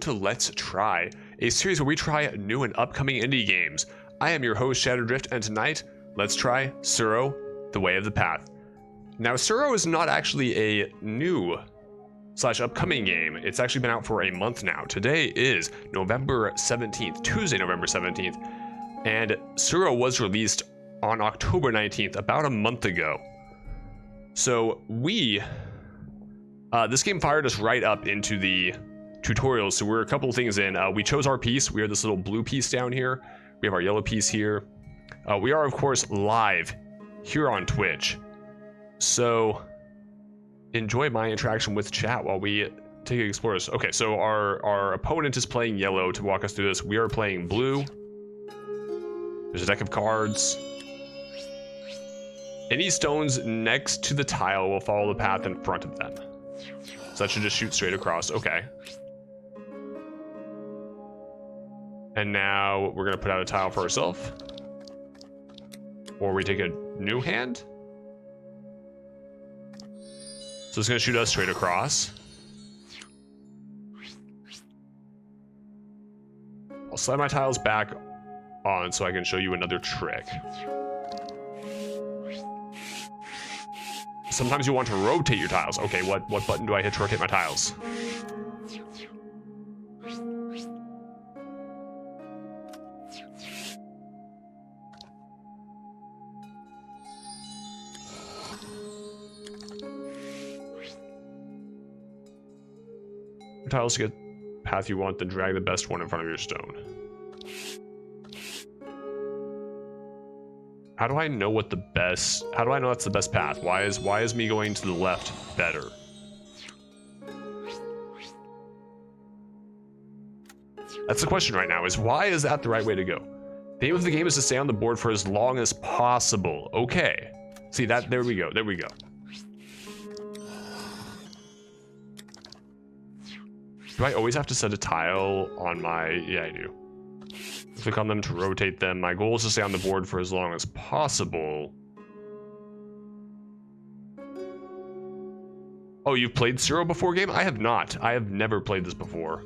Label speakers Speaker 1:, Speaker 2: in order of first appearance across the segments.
Speaker 1: to Let's Try, a series where we try new and upcoming indie games. I am your host, Shadowdrift, and tonight, let's try Tsuro, The Way of the Path. Now, Tsuro is not actually a new / upcoming game. It's actually been out for a month now. Today is November 17th, Tuesday, November 17th, and Tsuro was released on October 19th, about a month ago. So this game fired us right up into the tutorials, so we're a couple of things in. We chose our piece. We are this little blue piece down here. We have our yellow piece here. We are, of course, live here on Twitch. So enjoy my interaction with chat while we take an explore this. Okay, so our opponent is playing yellow to walk us through this. We are playing blue. There's a deck of cards. Any stones next to the tile will follow the path in front of them. So that should just shoot straight across. Okay. And now we're going to put out a tile for ourselves. Or we take a new hand. So it's going to shoot us straight across. I'll slide my tiles back on so I can show you another trick. Sometimes you want to rotate your tiles. Okay, what button do I hit to rotate my tiles? Your tiles to get the path you want, then drag the best one in front of your stone. How do I know what the best? How do I know that's the best path? Why is me going to the left better? That's the question right now, is why is that the right way to go? The aim of the game is to stay on the board for as long as possible. Okay. See that, there we go. There we go. Do I always have to set a tile on my, yeah, I do. Click on them to rotate them. My goal is to stay on the board for as long as possible. Oh, you've played Tsuro before, game? I have not. I have never played this before.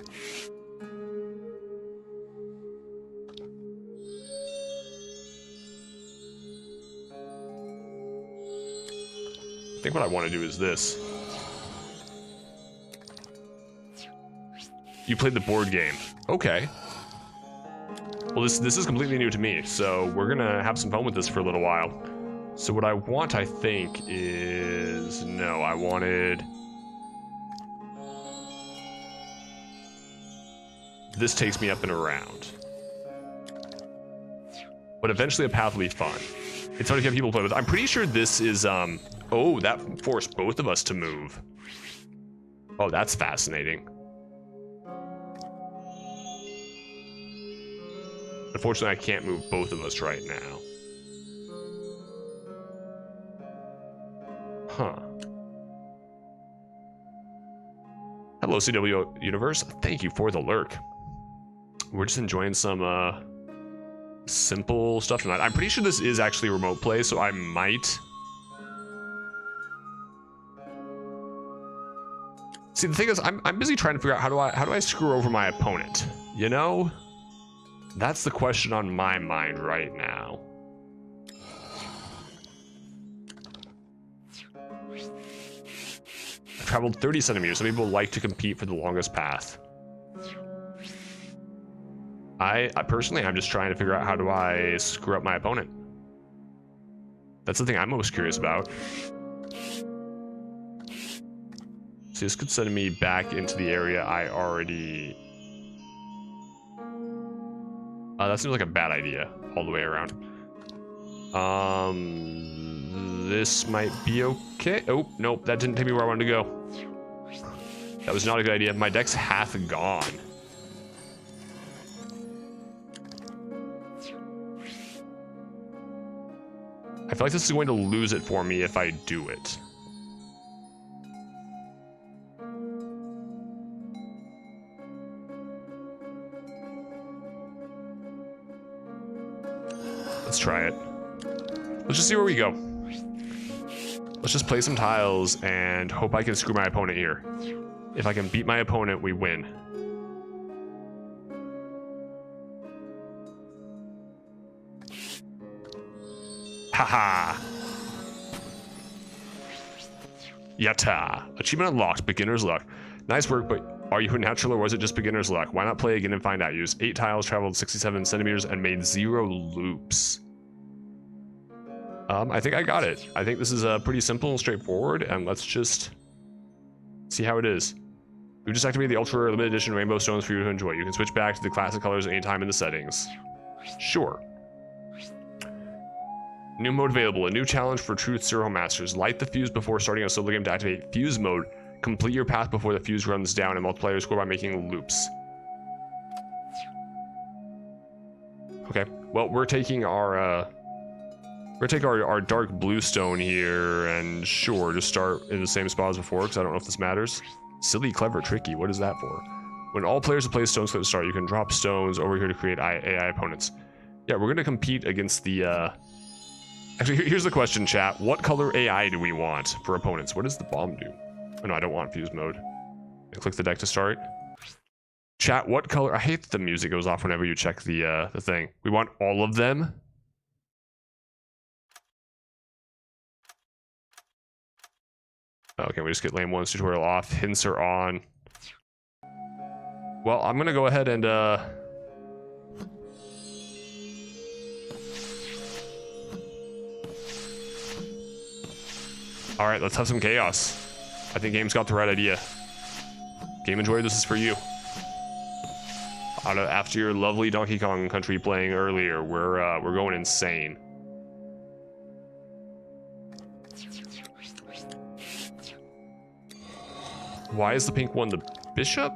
Speaker 1: I think what I want to do is this. You played the board game. Okay. Well, this is completely new to me, so we're gonna have some fun with this for a little while. So what I want, I think, is... No, I wanted... This takes me up and around. But eventually a path will be fun. It's fun to get people to play with. I'm pretty sure this is, Oh, that forced both of us to move. Oh, that's fascinating. Unfortunately, I can't move both of us right now. Huh. Hello, CW Universe. Thank you for the lurk. We're just enjoying some simple stuff tonight. I'm pretty sure this is actually remote play, so I might... See, the thing is, I'm busy trying to figure out how do I screw over my opponent, you know? That's the question on my mind right now. I've traveled 30 centimeters. Some people like to compete for the longest path. I personally, I'm just trying to figure out how do I screw up my opponent. That's the thing I'm most curious about. See, this could send me back into the area I already... that seems like a bad idea all the way around. This might be okay. Oh, nope, that didn't take me where I wanted to go. That was not a good idea. My deck's half gone. I feel like this is going to lose it for me if I do it. Let's try it. Let's just see where we go. Let's just play some tiles and hope I can screw my opponent here. If I can beat my opponent, we win. Haha. Yatta. Achievement unlocked. Beginner's luck. Nice work, but are you a natural or was it just beginner's luck? Why not play again and find out? Used 8 tiles, traveled 67 centimeters, and made 0 loops. I think I got it. I think this is pretty simple and straightforward, and let's just see how it is. We've just activated the ultra limited edition rainbow stones for you to enjoy. You can switch back to the classic colors anytime in the settings. Sure. New mode available. A new challenge for true Tsuro masters. Light the fuse before starting a solo game to activate fuse mode. Complete your path before the fuse runs down and multiply your score by making loops. Okay. Well, we're taking our dark blue stone here, and sure, just start in the same spot as before, because I don't know if this matters. Silly, clever, tricky. What is that for? When all players have placed stones at the start, you can drop stones over here to create AI opponents. Yeah, we're gonna compete against the. Actually, here's the question, chat. What color AI do we want for opponents? What does the bomb do? Oh, no, I don't want fuse mode. I click the deck to start. Chat, what color? I hate that the music goes off whenever you check the thing. We want all of them. Okay, we just get lane 1's tutorial off. Hints are on. Well, I'm gonna go ahead and Alright, let's have some chaos. I think game's got the right idea. Game Enjoyer, this is for you. After your lovely Donkey Kong Country playing earlier, we're going insane. Why is the pink one the bishop?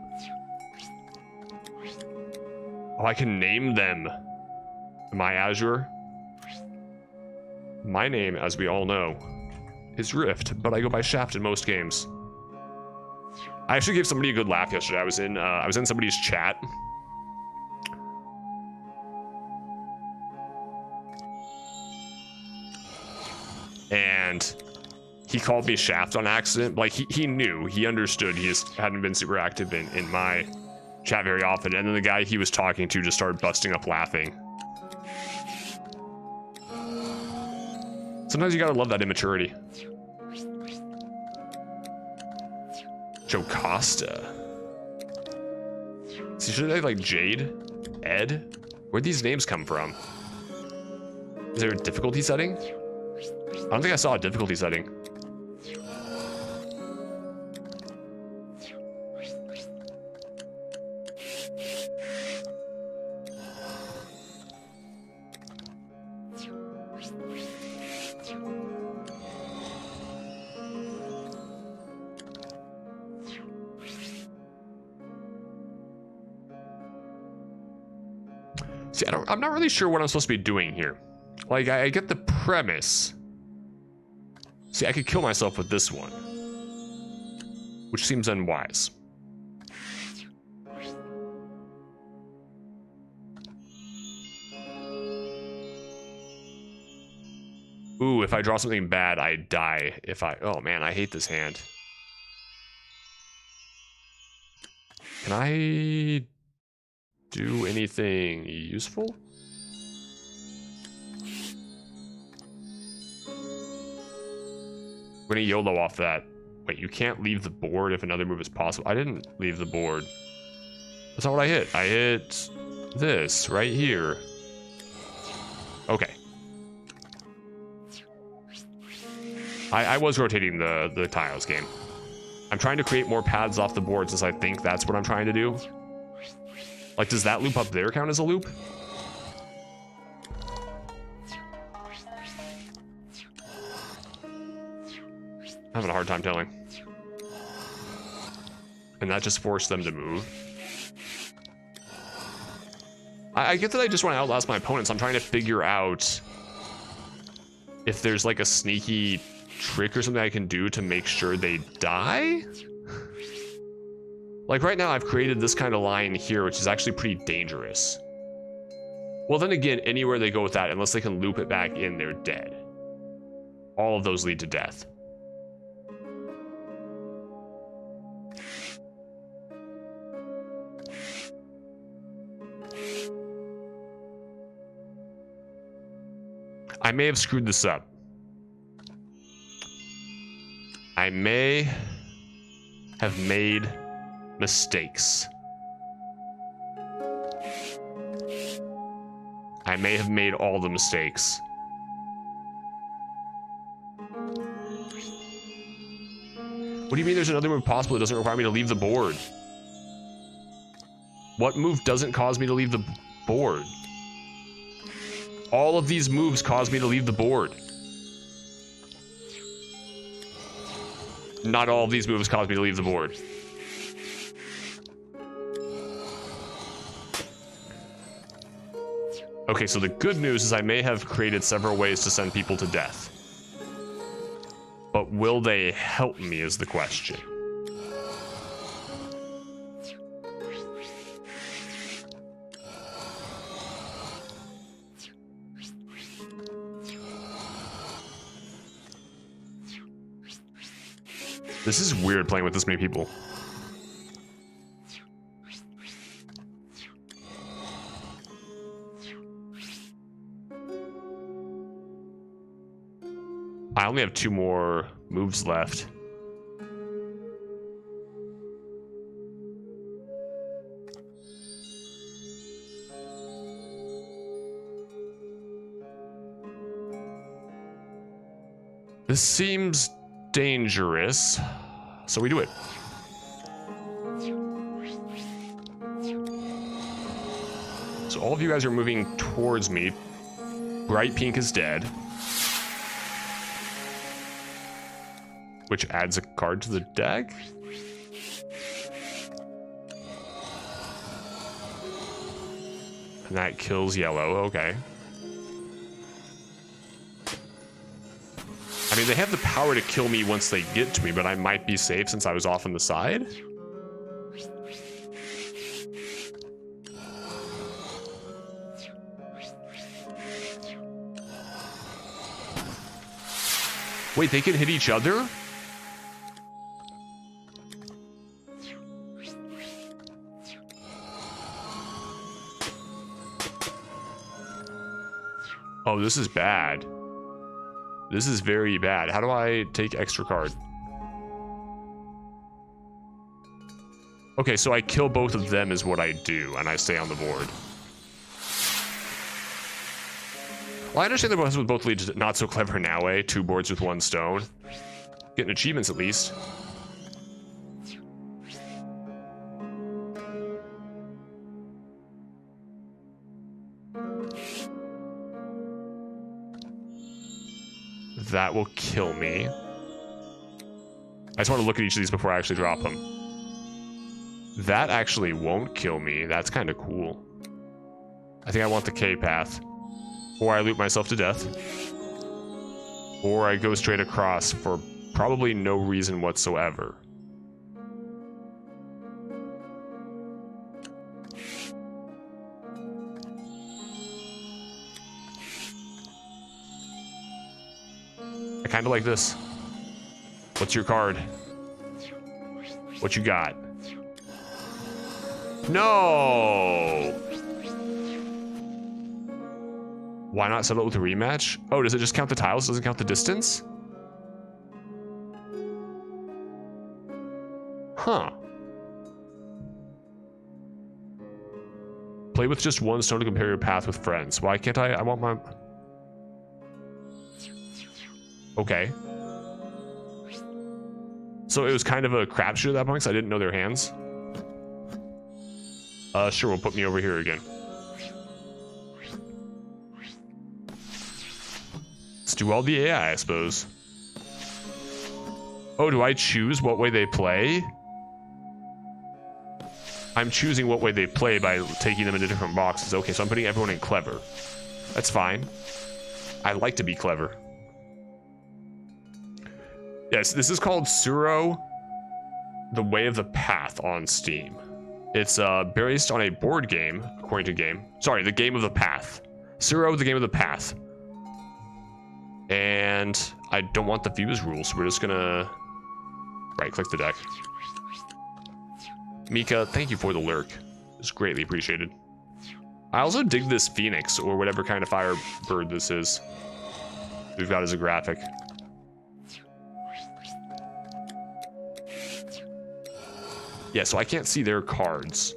Speaker 1: Oh, I can name them. Am I Azure? My name, as we all know, is Rift, but I go by Shaft in most games. I actually gave somebody a good laugh yesterday. I was in somebody's chat. And he called me Shaft on accident. Like, he knew, he understood. He just hadn't been super active in my chat very often. And then the guy he was talking to just started busting up laughing. Sometimes you gotta love that immaturity. Jocasta. See, should I like Jade? Ed? Where'd these names come from? Is there a difficulty setting? I don't think I saw a difficulty setting. See, I'm not really sure what I'm supposed to be doing here. Like, I get the premise. See, I could kill myself with this one, which seems unwise. Ooh, if I draw something bad, I die. Oh man, I hate this hand. Can I do anything useful? I'm gonna YOLO off that. Wait, you can't leave the board if another move is possible. I didn't leave the board. That's not what I hit. I hit this right here. Okay. I was rotating the tiles game. I'm trying to create more paths off the board since I think that's what I'm trying to do. Like, does that loop up there count as a loop? I'm having a hard time telling. And that just forced them to move. I get that I just want to outlast my opponents. I'm trying to figure out if there's like a sneaky trick or something I can do to make sure they die. Like right now I've created this kind of line here, which is actually pretty dangerous. Well, then again, anywhere they go with that, unless they can loop it back in, they're dead. All of those lead to death. I may have screwed this up. I may have made mistakes. I may have made all the mistakes. What do you mean there's another move possible that doesn't require me to leave the board? What move doesn't cause me to leave the board? All of these moves cause me to leave the board. Not all of these moves cause me to leave the board. Okay, so the good news is I may have created several ways to send people to death. But will they help me is the question. This is weird playing with this many people. I only have 2 more moves left. This seems dangerous, so we do it. So all of you guys are moving towards me. Bright pink is dead. Which adds a card to the deck? And that kills yellow, okay. I mean, they have the power to kill me once they get to me, but I might be safe since I was off on the side. Wait, they can hit each other? Oh, this is bad. This is very bad. How do I take extra card? Okay, so I kill both of them is what I do, and I stay on the board. Well, I understand the ones with both leads not so clever now, eh? 2 boards with 1 stone. Getting achievements at least. That will kill me. I just want to look at each of these before I actually drop them. That actually won't kill me. That's kind of cool. I think I want the K path. Or I loot myself to death. Or I go straight across for probably no reason whatsoever. I kind of like this. What's your card? What you got? No! Why not settle it with a rematch? Oh, does it just count the tiles? Doesn't count the distance? Huh. Play with just 1 stone to compare your path with friends. Why can't I? I want my... Okay. So it was kind of a crapshoot at that point because I didn't know their hands. Sure, we'll put me over here again. Let's do all the AI, I suppose. Oh, do I choose what way they play? I'm choosing what way they play by taking them into different boxes. Okay, so I'm putting everyone in clever. That's fine. I like to be clever. Yes, this is called Tsuro, The Way of the Path on Steam. It's based on a board game, according to game. Sorry, The Game of the Path. Tsuro, The Game of the Path. And I don't want the views rules, so we're just gonna right-click the deck. Mika, thank you for the lurk. It's greatly appreciated. I also dig this phoenix, or whatever kind of fire bird this is. we've got as a graphic. Yeah, so I can't see their cards,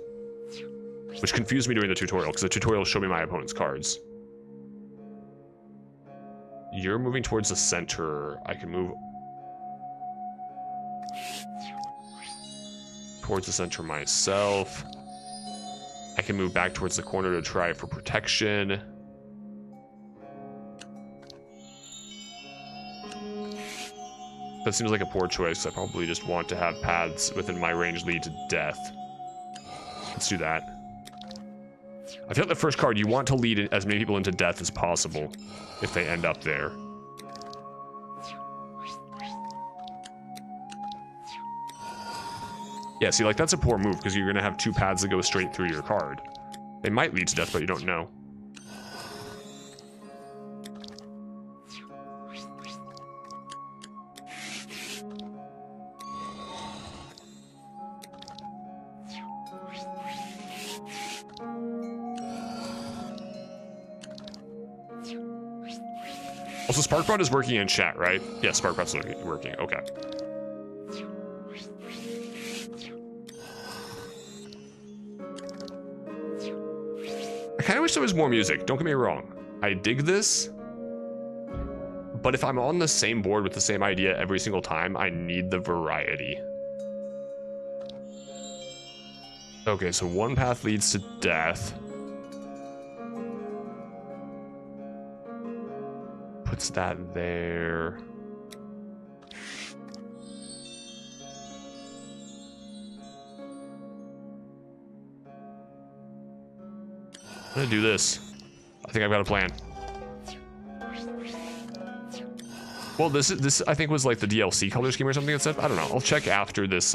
Speaker 1: which confused me during the tutorial, because the tutorial showed me my opponent's cards. You're moving towards the center. I can move towards the center myself. I can move back towards the corner to try for protection. That seems like a poor choice. I probably just want to have paths within my range lead to death. Let's do that. I feel like the first card, you want to lead as many people into death as possible if they end up there. Yeah, see, like, that's a poor move, because you're going to have two paths that go straight through your card. They might lead to death, but you don't know. Also, Sparkbot is working in chat, right? Yeah, Sparkbot's working. Okay. I kind of wish there was more music. Don't get me wrong. I dig this. But if I'm on the same board with the same idea every single time, I need the variety. Okay, so one path leads to death. Puts that there. I'm gonna do this. I think I've got a plan. Well, this I think was like the DLC color scheme or something it said. I don't know. I'll check after this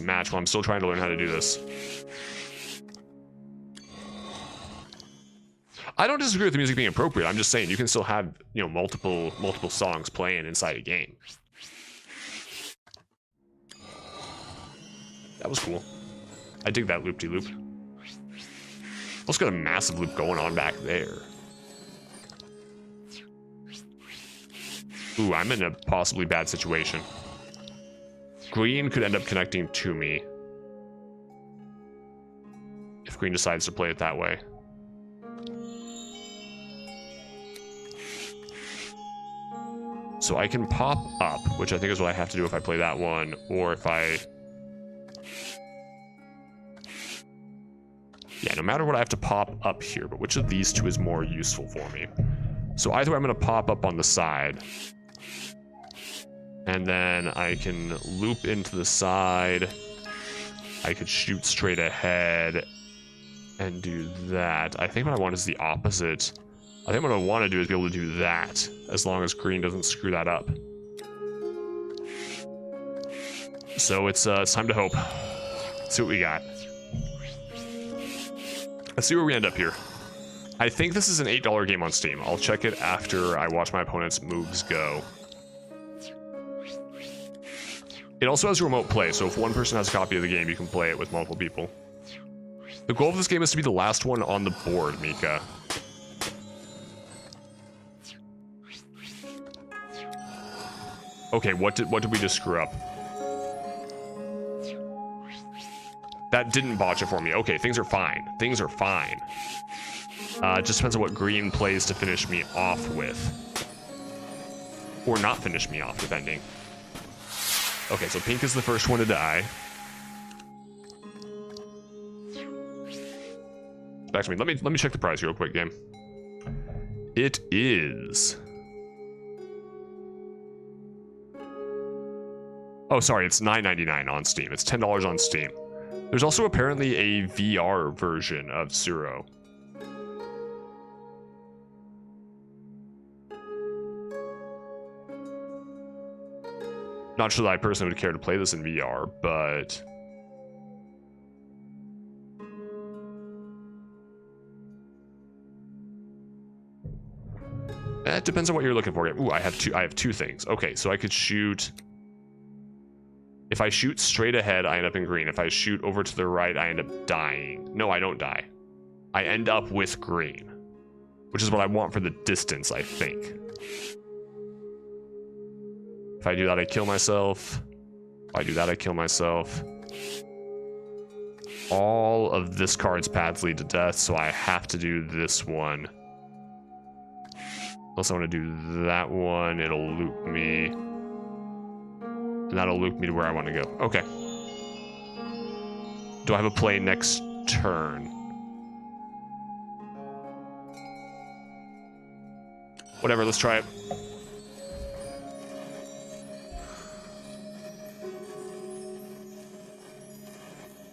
Speaker 1: match while I'm still trying to learn how to do this. I don't disagree with the music being appropriate. I'm just saying you can still have, you know, multiple songs playing inside a game. That was cool. I dig that loop-de-loop. Also got a massive loop going on back there. Ooh, I'm in a possibly bad situation. Green could end up connecting to me if green decides to play it that way. So I can pop up, which I think is what I have to do if I play that one, or if I... Yeah, no matter what, I have to pop up here, but which of these two is more useful for me? So either way, I'm going to pop up on the side. And then I can loop into the side. I could shoot straight ahead and do that. I think what I want is the opposite. I think what I want to do is be able to do that, as long as green doesn't screw that up. So it's time to hope. Let's see what we got. Let's see where we end up here. I think this is an $8 game on Steam. I'll check it after I watch my opponent's moves go. It also has remote play, so if one person has a copy of the game, you can play it with multiple people. The goal of this game is to be the last one on the board, Mika. Okay, what did we just screw up? That didn't botch it for me. Okay, things are fine. Things are fine. It just depends on what green plays to finish me off with. Or not finish me off, depending. Okay, so pink is the first one to die. Back to me. Let me check the price real quick, game. It is... Oh, sorry, it's $9.99 on Steam. It's $10 on Steam. There's also apparently a VR version of Tsuro. Not sure that I personally would care to play this in VR, but... It depends on what you're looking for. Ooh, I have two things. Okay, so I could shoot... If I shoot straight ahead, I end up in green. If I shoot over to the right, I end up dying. No, I don't die. I end up with green, which is what I want for the distance, I think. If I do that, I kill myself. If I do that, I kill myself. All of this card's paths lead to death, so I have to do this one. Unless I want to do that one, it'll loop me. And that'll loop me to where I want to go. Okay. Do I have a play next turn? Whatever, let's try it.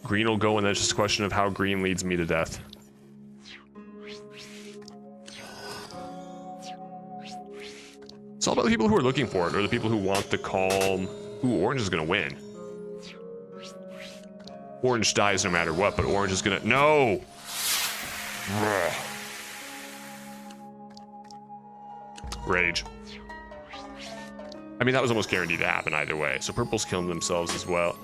Speaker 1: Green will go, and then it's just a question of how green leads me to death. It's all about the people who are looking for it, or the people who want the calm. Ooh, orange is gonna win. Orange dies no matter what, but orange is gonna... No! Rage. I mean, that was almost guaranteed to happen either way, so purple's killing themselves as well.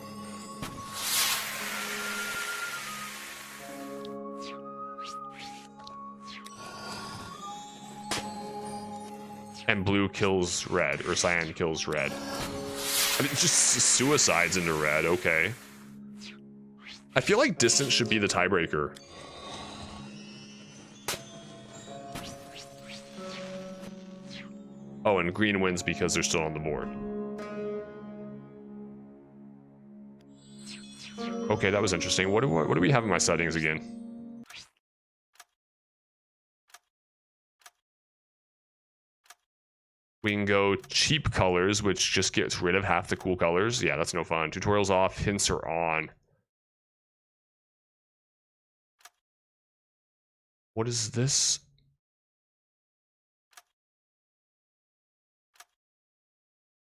Speaker 1: And blue kills red, or cyan kills red. I mean, just suicides into red, okay. I feel like distance should be the tiebreaker. Oh, and green wins because they're still on the board. Okay, that was interesting. What do we have in my settings again? We can go cheap colors, which just gets rid of half the cool colors. Yeah, that's no fun. Tutorials off, hints are on. What is this?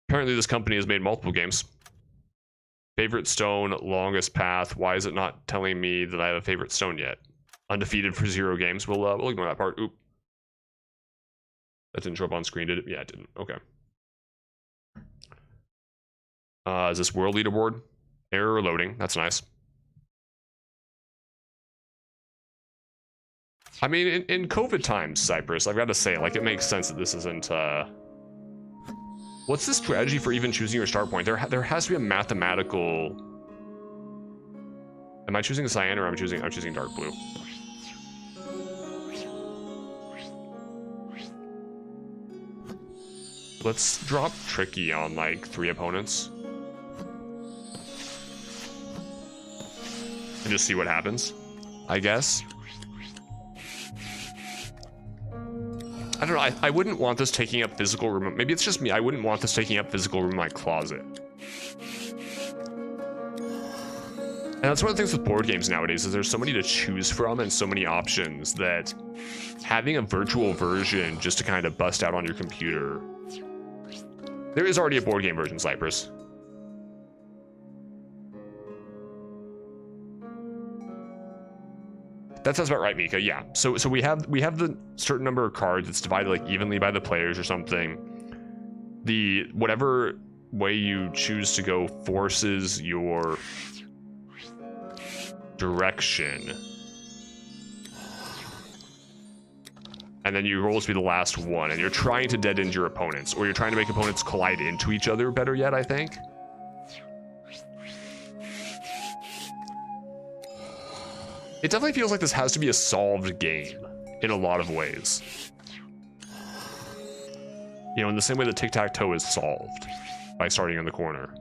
Speaker 1: Apparently this company has made multiple games. Favorite stone, longest path. Why is it not telling me that I have a favorite stone yet? Undefeated for 0 games. We'll ignore that part. Oop. That didn't show up on screen, did it? Yeah, it didn't. Okay. Is this world leaderboard? Error loading. That's nice. I mean, in COVID times, Cyprus, I've got to say, like, it makes sense that this isn't... What's the strategy for even choosing your start point? There has to be a mathematical... Am I choosing the cyan, or I'm choosing dark blue? Let's drop tricky on like 3 opponents. And just see what happens, I guess. I don't know, I wouldn't want this taking up physical room. Maybe it's just me, I wouldn't want this taking up physical room in my closet. And that's one of the things with board games nowadays, is there's so many to choose from and so many options that having a virtual version just to kind of bust out on your computer. There is already a board game version, Cyprus. That sounds about right, Mika. Yeah. So we have the certain number of cards. It's divided like evenly by the players or something. The whatever way you choose to go forces your direction. And then you roll to be the last one, and you're trying to dead end your opponents, or you're trying to make opponents collide into each other, better yet, I think. It definitely feels like this has to be a solved game in a lot of ways. You know, in the same way that tic-tac-toe is solved by starting in the corner.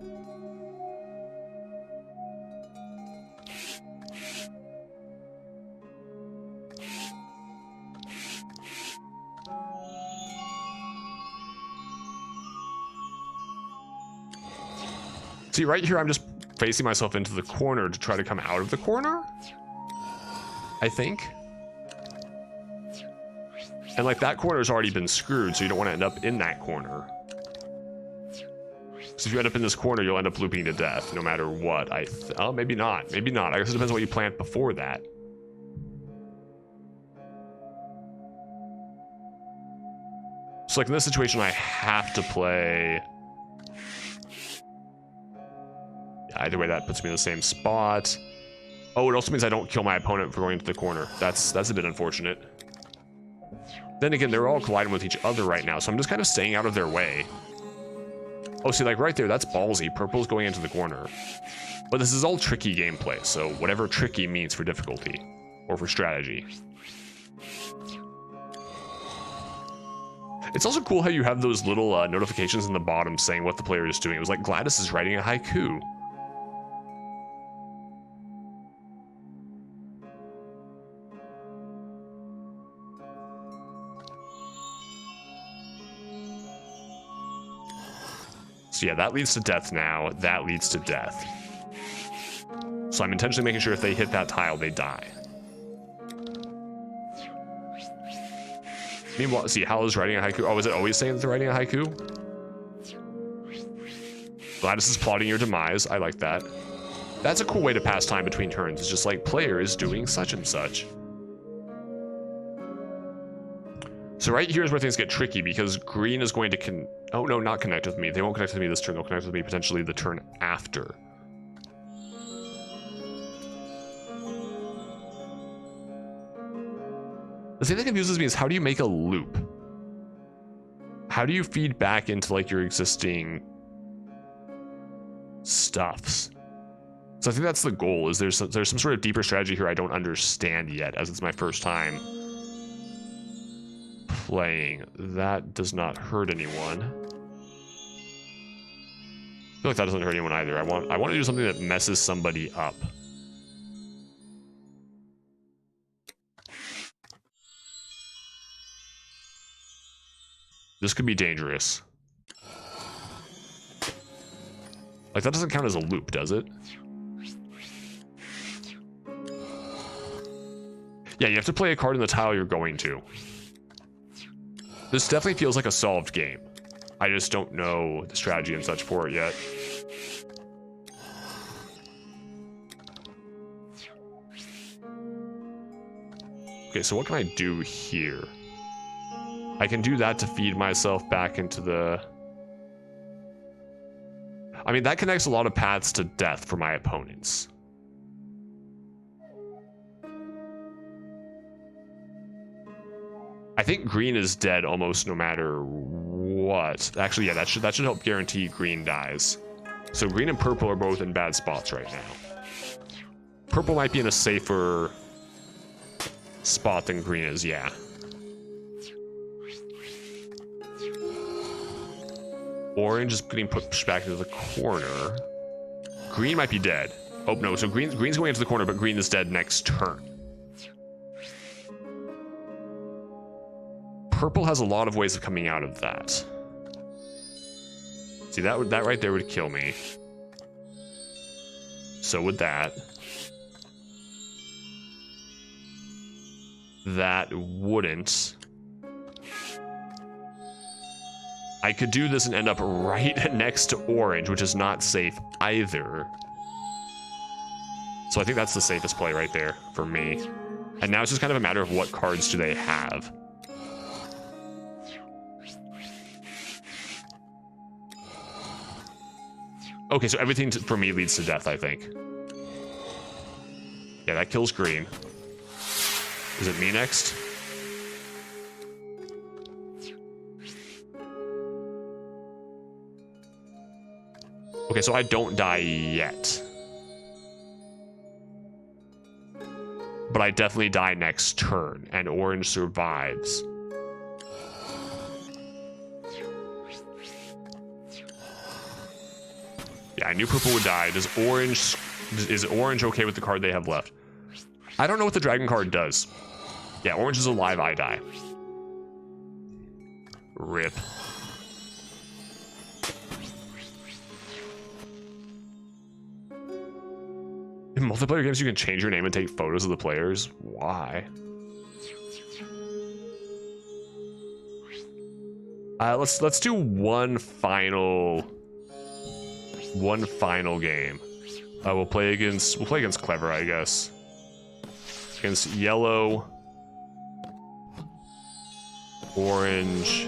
Speaker 1: See, right here, I'm just facing myself into the corner to try to come out of the corner, I think. And like that corner's already been screwed, so you don't want to end up in that corner. So if you end up in this corner, you'll end up looping to death, no matter what. Oh, maybe not. Maybe not. I guess it depends on what you plant before that. So like in this situation, I have to play... Either way, that puts me in the same spot. Oh, it also means I don't kill my opponent for going into the corner. That's a bit unfortunate. Then again, they're all colliding with each other right now, so I'm just kind of staying out of their way. Oh, see, like right there, that's ballsy. Purple's going into the corner. But this is all tricky gameplay, so whatever tricky means for difficulty or for strategy. It's also cool how you have those little notifications in the bottom saying what the player is doing. It was like Gladys is writing a haiku. So yeah, that leads to death now. That leads to death. So I'm intentionally making sure if they hit that tile, they die. Meanwhile, see, Hal is writing a haiku. Oh, is it always saying that they're writing a haiku? Gladys is plotting your demise. I like that. That's a cool way to pass time between turns. It's just like, player is doing such and such. So right here is where things get tricky, because green is going to oh no, not connect with me. They won't connect with me this turn. They'll connect with me potentially the turn after. The thing that confuses me is, how do you make a loop? How do you feed back into like your existing stuffs? So I think that's the goal. Is there's some sort of deeper strategy here I don't understand yet, as it's my first time playing. That does not hurt anyone. I feel like that doesn't hurt anyone either. I want to do something that messes somebody up. This could be dangerous. Like, that doesn't count as a loop, does it? Yeah, you have to play a card in the tile you're going to. This definitely feels like a solved game. I just don't know the strategy and such for it yet. Okay, so what can I do here? I can do that to feed myself back into the... I mean, that connects a lot of paths to death for my opponents. I think green is dead almost no matter what. Actually, yeah, that should help guarantee green dies. So green and purple are both in bad spots right now. Purple might be in a safer spot than green is, yeah. Orange is getting pushed back into the corner. Green might be dead. Oh, no, so green's going into the corner, but green is dead next turn. Purple has a lot of ways of coming out of that. See, that right there would kill me. So would that. That wouldn't. I could do this and end up right next to orange, which is not safe either. So I think that's the safest play right there for me. And now it's just kind of a matter of what cards do they have. Okay, so everything for me leads to death, I think. Yeah, that kills green. Is it me next? Okay, so I don't die yet. But I definitely die next turn, and orange survives. Yeah, I knew purple would die. Is orange okay with the card they have left? I don't know what the dragon card does. Yeah, orange is alive, I die. Rip. In multiplayer games, you can change your name and take photos of the players. Why? Let's do one final game. We'll play against Clever, I guess. Against yellow, orange,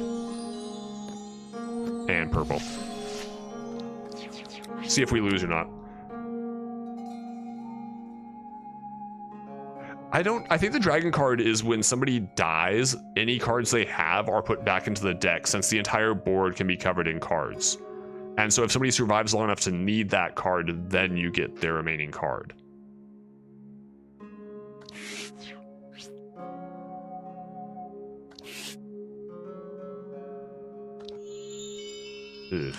Speaker 1: and purple. See if we lose or not. I think the dragon card is when somebody dies, any cards they have are put back into the deck, since the entire board can be covered in cards. And so if somebody survives long enough to need that card, then you get their remaining card. Ugh.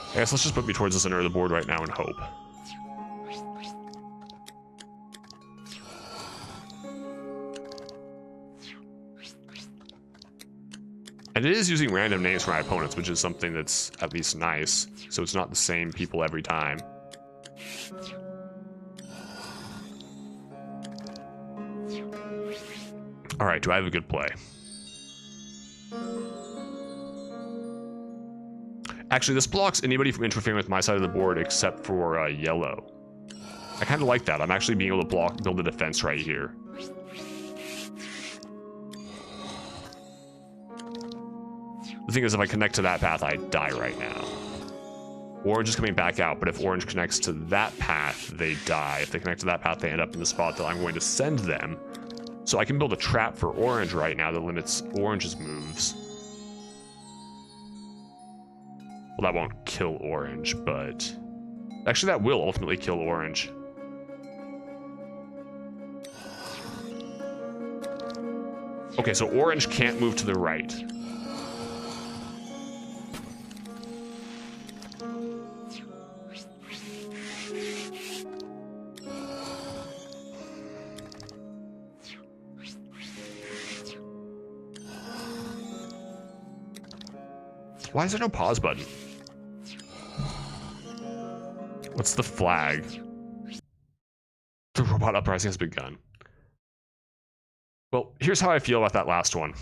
Speaker 1: I guess let's just put me towards the center of the board right now and hope. And it is using random names for my opponents, which is something that's at least nice. So it's not the same people every time. All right, do I have a good play? Actually, this blocks anybody from interfering with my side of the board except for yellow. I kind of like that. I'm actually being able to build a defense right here. The thing is, if I connect to that path, I die right now. Orange is coming back out, but if orange connects to that path, they die. If they connect to that path, they end up in the spot that I'm going to send them. So I can build a trap for orange right now that limits orange's moves. Well, that won't kill orange, but... Actually, that will ultimately kill orange. Okay, so orange can't move to the right. Why is there no pause button? What's the flag? The robot uprising has begun. Well, here's how I feel about that last one.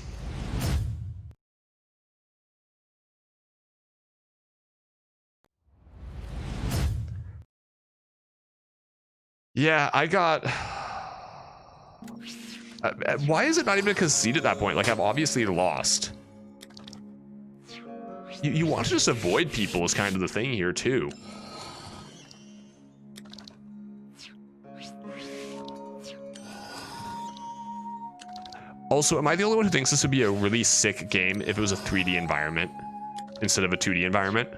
Speaker 1: Yeah, I got... why is it not even a concede at that point? Like, I've obviously lost. You want to just avoid people is kind of the thing here, too. Also, am I the only one who thinks this would be a really sick game if it was a 3D environment instead of a 2D environment?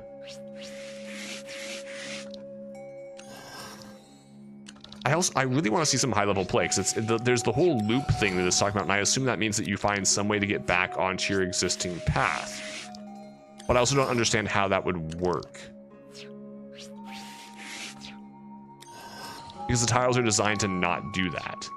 Speaker 1: I really want to see some high-level play, because there's the whole loop thing that it's talking about, and I assume that means that you find some way to get back onto your existing path. But I also don't understand how that would work. Because the tiles are designed to not do that.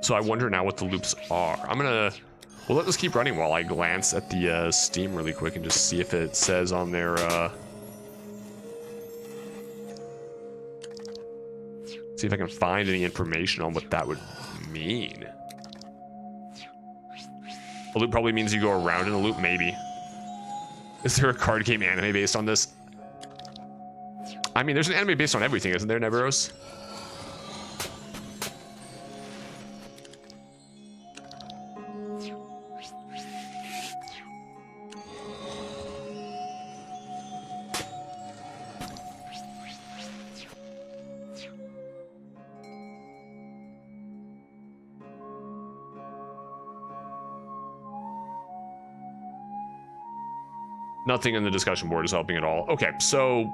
Speaker 1: So I wonder now what the loops are. Well, let this keep running while I glance at the Steam really quick and just see if it says on their, see if I can find any information on what that would mean. A loop probably means you go around in a loop, maybe. Is there a card game anime based on this? I mean, there's an anime based on everything, isn't there, Neveros? Nothing in the discussion board is helping at all. Okay, so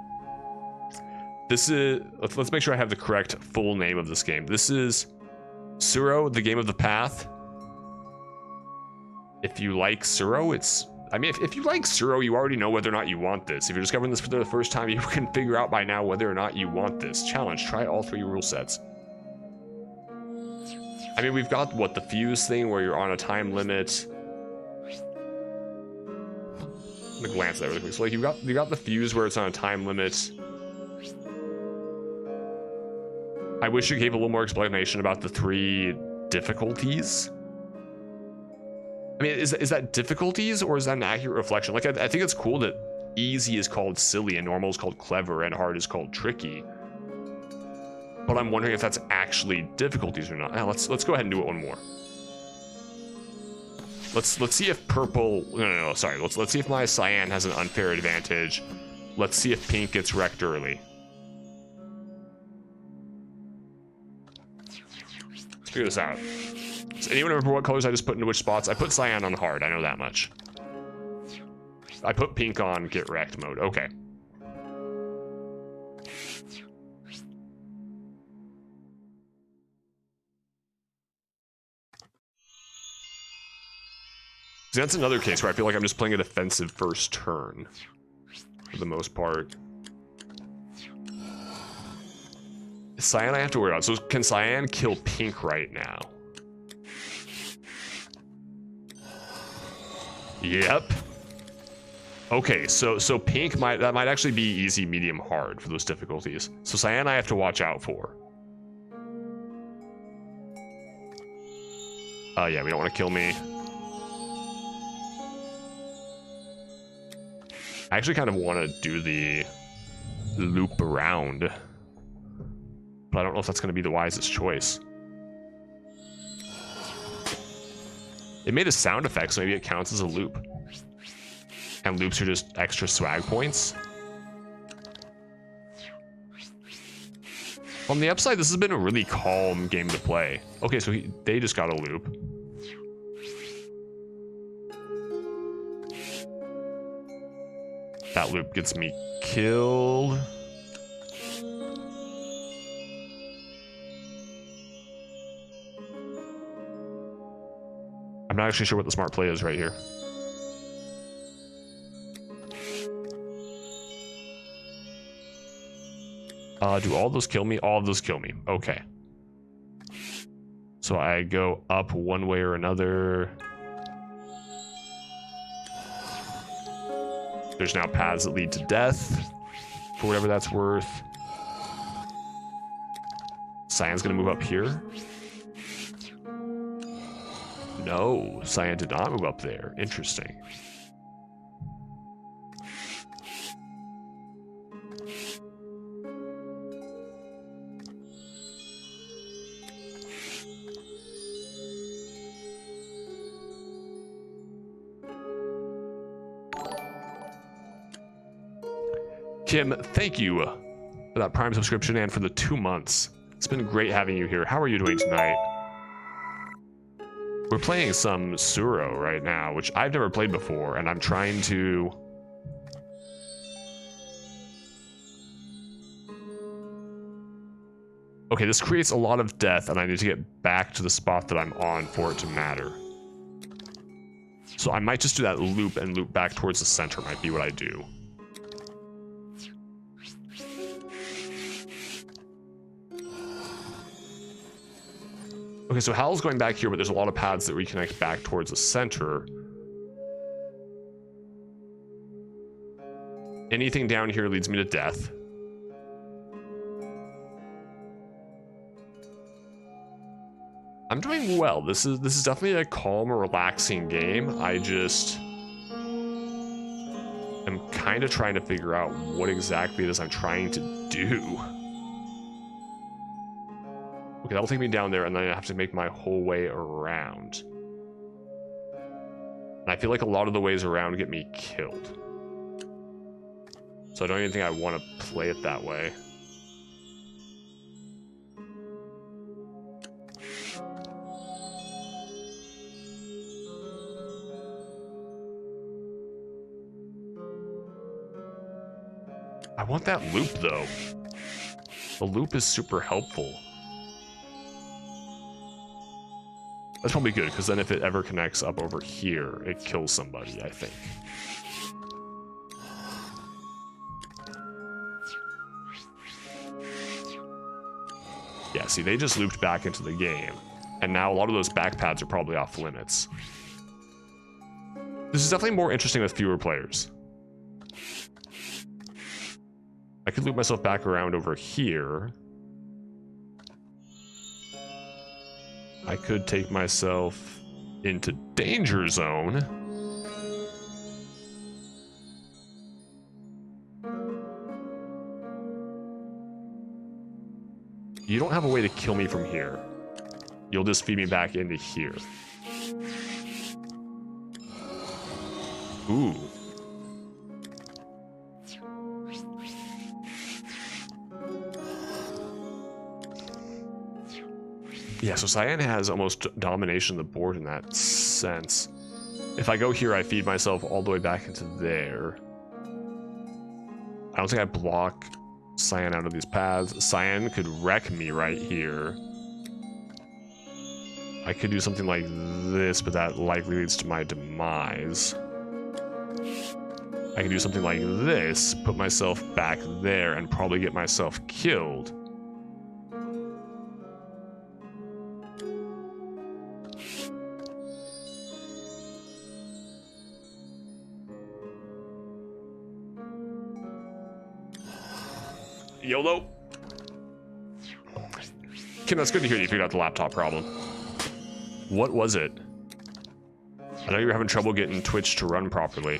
Speaker 1: this is, let's make sure I have the correct full name of this game. This is Tsuro, the Game of the Path. If you like Tsuro, if you like Tsuro, you already know whether or not you want this. If you're discovering this for the first time, you can figure out by now whether or not you want this. Challenge, try all 3 rule sets. I mean, we've got, what, the fuse thing where you're on a time limit. I'm gonna glance at that really quick. So like you got the fuse where it's on a time limit. I wish you gave a little more explanation about the 3 difficulties? I mean, is that difficulties or is that an accurate reflection? Like, I think it's cool that easy is called silly and normal is called clever and hard is called tricky. But I'm wondering if that's actually difficulties or not. Let's go ahead and do it one more. Let's see if purple. No, sorry. Let's see if my cyan has an unfair advantage. Let's see if pink gets wrecked early. Let's figure this out. Does anyone remember what colors I just put into which spots? I put cyan on hard. I know that much. I put pink on get wrecked mode. Okay. See, that's another case where I feel like I'm just playing a defensive first turn for the most part. Cyan I have to worry about. So can cyan kill pink right now? Yep. Okay, so pink might actually be easy, medium, hard for those difficulties. So cyan I have to watch out for. Yeah, we don't want to kill me. I actually kind of want to do the loop around, but I don't know if that's going to be the wisest choice. It made a sound effect, so maybe it counts as a loop. And loops are just extra swag points. On the upside, this has been a really calm game to play. Okay, so they just got a loop. That loop gets me killed. I'm not actually sure what the smart play is right here. Do all those kill me? All of those kill me. Okay. So I go up one way or another. There's now paths that lead to death, for whatever that's worth. Cyan's gonna move up here. No, cyan did not move up there. Interesting. Kim, thank you for that Prime subscription and for the 2 months. It's been great having you here. How are you doing tonight? We're playing some Tsuro right now, which I've never played before, and I'm trying to... Okay, this creates a lot of death, and I need to get back to the spot that I'm on for it to matter. So I might just do that loop and loop back towards the center might be what I do. Okay, so Hal's going back here, but there's a lot of paths that reconnect back towards the center. Anything down here leads me to death. I'm doing well. This is definitely a calm, relaxing game. I just am kind of trying to figure out what exactly it is I'm trying to do. Okay, that'll take me down there, and then I have to make my whole way around. And I feel like a lot of the ways around get me killed. So I don't even think I want to play it that way. I want that loop, though. The loop is super helpful. That's probably good, because then if it ever connects up over here, it kills somebody, I think. Yeah, see, they just looped back into the game, and now a lot of those back pads are probably off limits. This is definitely more interesting with fewer players. I could loop myself back around over here. I could take myself into danger zone. You don't have a way to kill me from here. You'll just feed me back into here. Ooh. Yeah, so Cyan has almost domination of the board in that sense. If I go here, I feed myself all the way back into there. I don't think I block Cyan out of these paths. Cyan could wreck me right here. I could do something like this, but that likely leads to my demise. I can do something like this, put myself back there, and probably get myself killed. YOLO. Kim, that's good to hear you figured out the laptop problem. What was it? I know you were having trouble getting Twitch to run properly.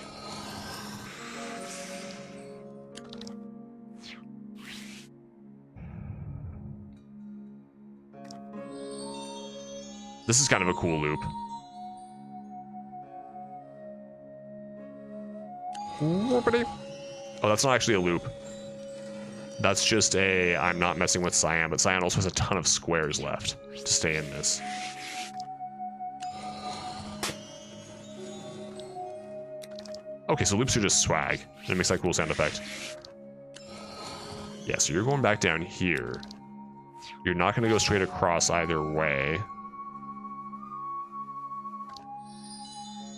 Speaker 1: This is kind of a cool loop. Whoopity. Oh, that's not actually a loop. That's just a, I'm not messing with Cyan, but Cyan also has a ton of squares left to stay in this. Okay, so loops are just swag. And it makes that cool sound effect. Yeah, so you're going back down here. You're not going to go straight across either way.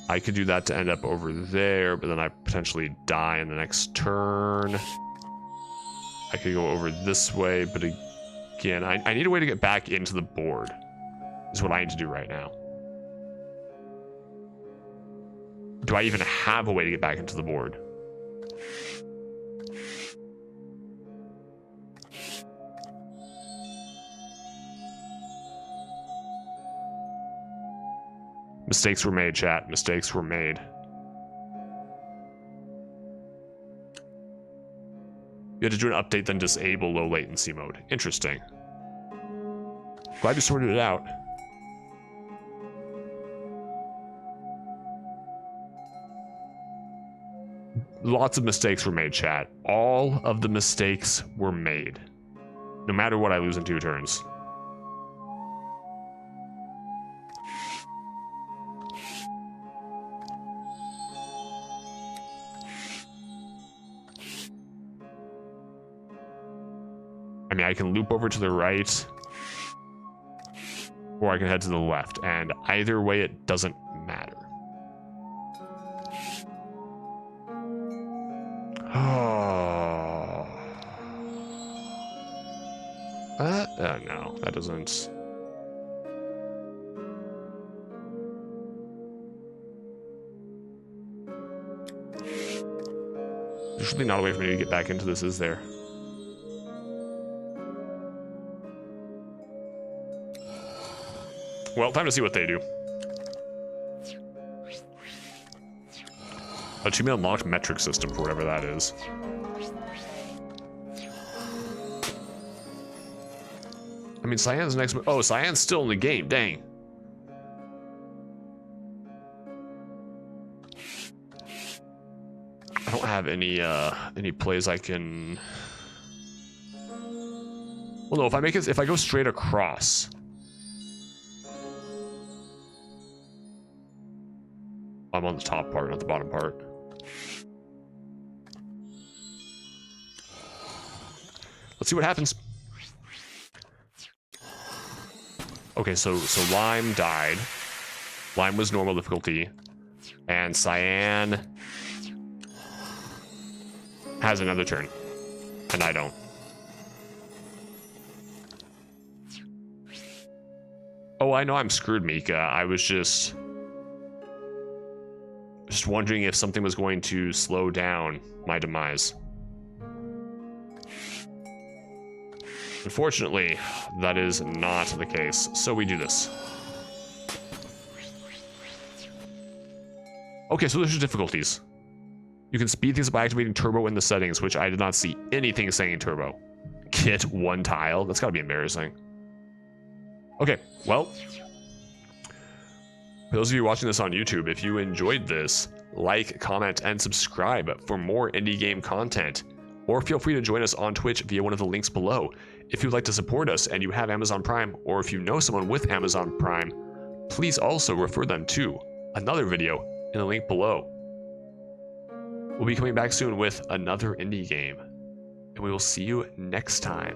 Speaker 1: I could do that to end up over there, but then I potentially die in the next turn. I could go over this way, but again, I need a way to get back into the board, is what I need to do right now. Do I even have a way to get back into the board? Mistakes were made, chat. Mistakes were made. You had to do an update, then disable low latency mode. Interesting. Glad you sorted it out. Lots of mistakes were made, chat. All of the mistakes were made. No matter what, I lose in 2 turns. I mean, I can loop over to the right, or I can head to the left, and either way, it doesn't matter. Oh. No, that doesn't. There's really not a way for me to get back into this, is there? Well, time to see what they do. Achievement unlocked metric system for whatever that is. I mean, Cyan's next. Oh, Cyan's still in the game. Dang. I don't have any plays I can. Well, no. If I go straight across. I'm on the top part, not the bottom part. Let's see what happens. Okay, so Lime died. Lime was normal difficulty. And Cyan has another turn. And I don't. Oh, I know I'm screwed, Mika. I was just wondering if something was going to slow down my demise. Unfortunately, that is not the case. So we do this. Okay, so there's just difficulties. You can speed things by activating turbo in the settings, which I did not see anything saying turbo. Get 1 tile? That's gotta be embarrassing. Okay, well, for those of you watching this on YouTube, if you enjoyed this, like, comment, and subscribe for more indie game content. Or feel free to join us on Twitch via one of the links below. If you'd like to support us and you have Amazon Prime, or if you know someone with Amazon Prime, please also refer them to another video in the link below. We'll be coming back soon with another indie game, and we will see you next time.